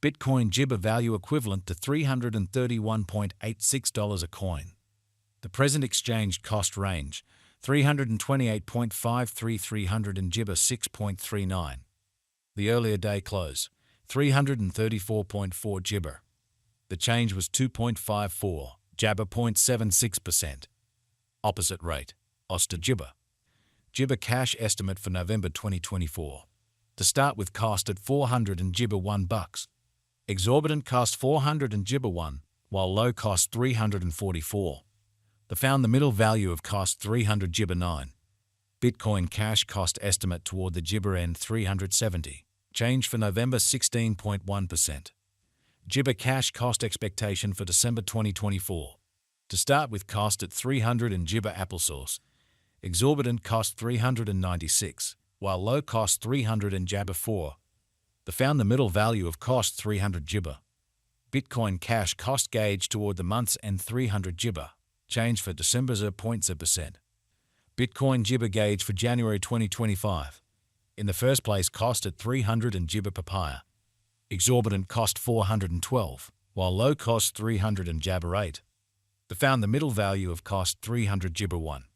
Bitcoin Gibber value equivalent to $331.86 a coin. The present exchange cost range, 328.53 300 and Gibber 6.39. The earlier day close, 334.4 Gibber. The change was 2.54, Jabber 0.76%. Opposite rate, Oster Gibber. Gibber cash estimate for November 2024. To start with, cost at 400 and Gibber $1. Exorbitant cost 400 and Gibber 1, while low cost 344. The found the middle value of cost 300 Gibber 9. Bitcoin cash cost estimate toward the Gibber end 370. Change for November 16.1%. Gibber cash cost expectation for December 2024. To start with, cost at 300 and Gibber applesauce. Exorbitant cost 396, while low cost 300 and Jabber 4. The found the middle value of cost 300 Gibber. Bitcoin cash cost gauge toward the month's end 300 Gibber. Change for December 0.0%. Bitcoin Gibber gauge for January 2025. In the first place, cost at 300 and Gibber papaya. Exorbitant cost 412, while low cost 300 and Jabber 8. The found the middle value of cost 300 Gibber 1.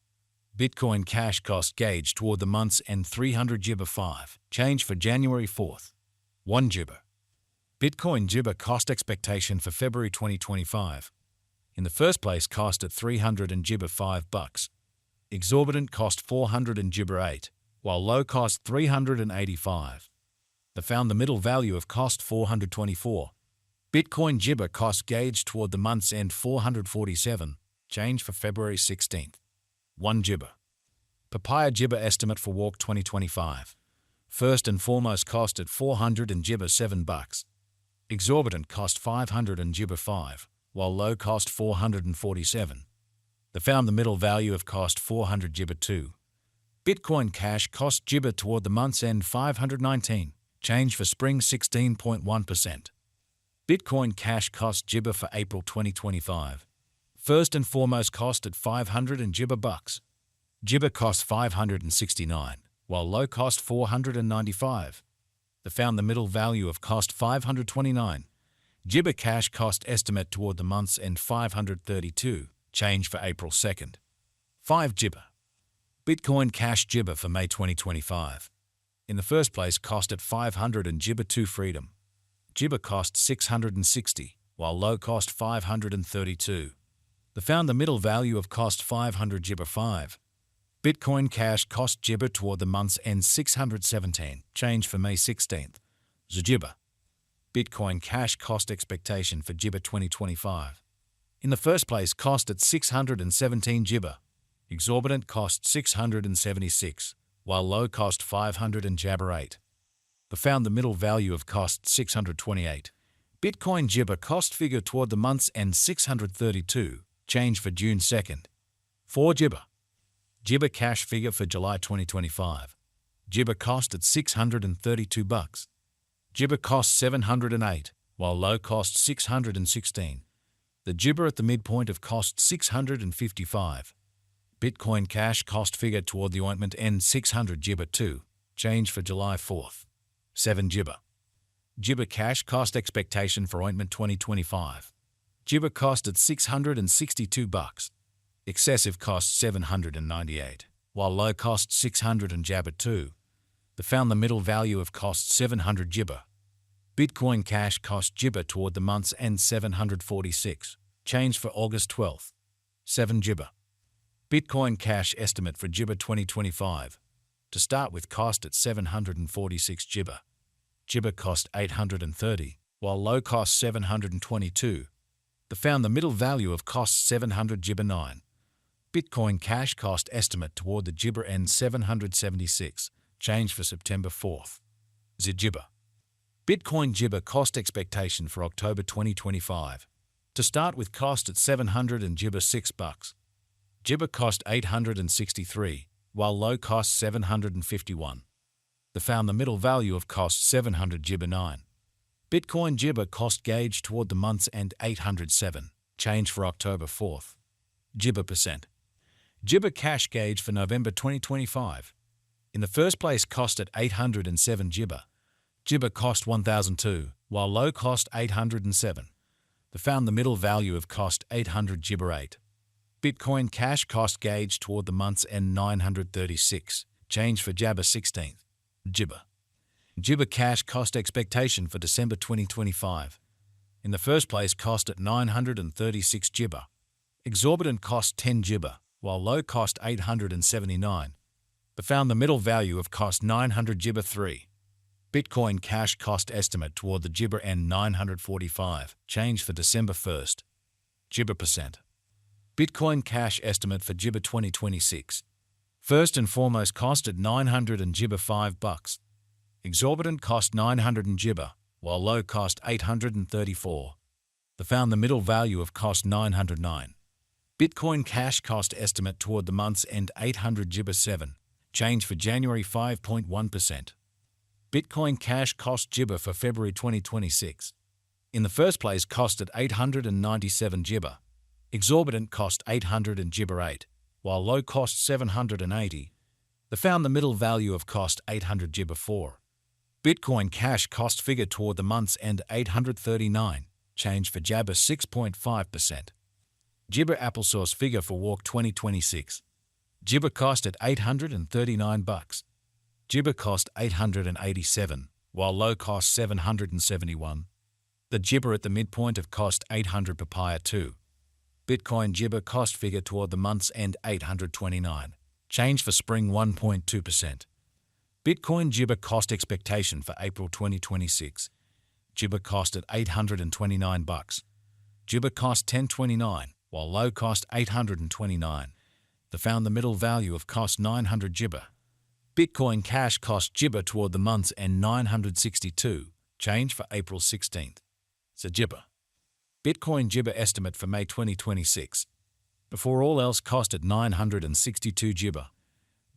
Bitcoin cash cost gauge toward the month's end 300 Gibber 5. Change for January 4th. 1 Gibber. Bitcoin Gibber cost expectation for February 2025. In the first place, cost at 300 and Gibber $5. Exorbitant cost 400 and Gibber 8, while low cost 385. The found the middle value of cost 424. Bitcoin Gibber cost gauge toward the month's end 447. Change for February 16th. 1 Gibber. Papaya Gibber estimate for Walk 2025. First and foremost, cost at 400 and Gibber $7. Exorbitant cost 500 and Gibber 5, while low cost 447. The found the middle value of cost 400 Gibber 2. Bitcoin cash cost Gibber toward the month's end 519. Change for spring 16.1%. Bitcoin cash cost Gibber for April 2025. First and foremost, cost at 500 and Gibber bucks. Gibber cost 569, while low cost 495. The found the middle value of cost 529. Gibber cash cost estimate toward the month's end 532. Change for April 2nd. 5 Gibber. Bitcoin cash Gibber for May 2025. In the first place, cost at 500 and Gibber 2 freedom. Gibber cost 660, while low cost 532. The found the middle value of cost 500 Gibber 5. Bitcoin cash cost Gibber toward the month's end 617. Change for May 16th. Gibber. Bitcoin cash cost expectation for Gibber 2025. In the first place, cost at 617 Gibber. Exorbitant cost 676, while low cost 500 and Jabber 8. The found the middle value of cost 628. Bitcoin Gibber cost figure toward the month's end 632. Change for June 2nd. 4 Gibber. Gibber cash figure for July 2025. Gibber cost at $632. Gibber cost 708, while low cost 616. The Gibber at the midpoint of cost 655. Bitcoin cash cost figure toward the ointment end 600 Gibber 2. Change for July 4th. 7 Gibber. Gibber cash cost expectation for ointment 2025. Gibber cost at $662. Excessive cost 798, while low cost 600 and Jabber 2. The found the middle value of cost 700 Gibber. Bitcoin cash cost Gibber toward the month's end 746. Change for August 12th. 7 Gibber. Bitcoin cash estimate for Gibber 2025. To start with, cost at 746 Gibber. Gibber cost 830, while low cost 722. The found the middle value of cost 700 Gibber 9. Bitcoin cash cost estimate toward the Gibber end 776. Change for September 4th. Gibber. Bitcoin Gibber cost expectation for October 2025. To start with, cost at 700 and Gibber $6. Gibber cost 863, while low cost 751. The found the middle value of cost 700 Gibber 9. Bitcoin Gibber cost gauge toward the month's end 807. Change for October 4th. Gibber percent. Gibber cash gauge for November 2025. In the first place, cost at 807 Gibber. Jibber cost 1,002, while low cost 807. They found the middle value of cost 800 Jibber 8. Bitcoin cash cost gauge toward the month's end 936, change for Jabber 16th. Jibber. Jibber cash cost expectation for December 2025. In the first place, cost at 936 Jibber. Exorbitant cost 10 Jibber, while low cost 879. They found the middle value of cost 900 Jibber 3. Bitcoin cash cost estimate toward the Jibber end 945, change for December 1st. Jibber percent. Bitcoin cash estimate for Jibber 2026. First and foremost, cost at 900 and Jibber $5. Exorbitant cost 900 and Jibber, while low cost 834. They found the middle value of cost 909. Bitcoin cash cost estimate toward the month's end 800 Jibber 7, change for January 5.1%. Bitcoin cash cost Jibber for February 2026. In the first place, cost at 897 Jibber. Exorbitant cost 800 and Jibber 8, while low cost 780. They found the middle value of cost 800 Jibber 4. Bitcoin cash cost figure toward the month's end 839, change for Jabber 6.5%. Jibber applesauce figure for Walk 2026. Jibber cost at $839. Jibber cost 887, while low cost 771. The Jibber at the midpoint of cost 800 Papaya 2. Bitcoin Jibber cost figure toward the month's end 829, change for spring 1.2%. Bitcoin Jibber cost expectation for April 2026. Jibber cost at $829. Jibber cost 1029, while low cost 829. They found the middle value of cost 900 Jibber. Bitcoin cash cost Jibber toward the month's end 962, change for April 16th. So Jibber. Bitcoin Jibber estimate for May 2026. Before all else, cost at 962 Jibber.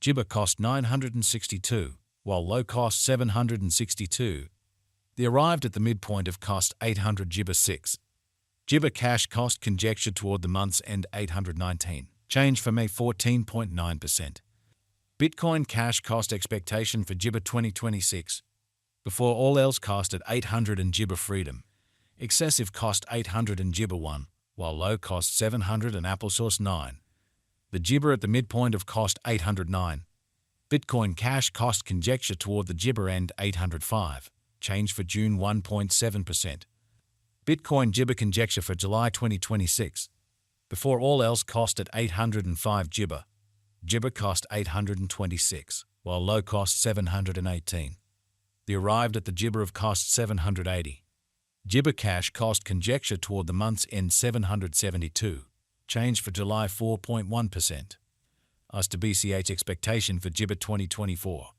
Jibber cost 962, while low cost 762. They arrived at the midpoint of cost 800 Jibber 6. Jibber cash cost conjecture toward the month's end 819, change for May 14.9%. Bitcoin cash cost expectation for Jibber 2026. Before all else, cost at 800 and Jibber freedom. Excessive cost 800 and Jibber 1, while low cost 700 and applesauce 9. The Jibber at the midpoint of cost 809. Bitcoin cash cost conjecture toward the Jibber end 805, change for June 1.7%. Bitcoin Jibber conjecture for July 2026. Before all else, cost at 805 Jibber. Jibber cost 826, while low cost 718. They arrived at the Jibber of cost 780. Jibber cash cost conjecture toward the month's end 772, change for July 4.1%. As to BCH expectation for Jibber 2024.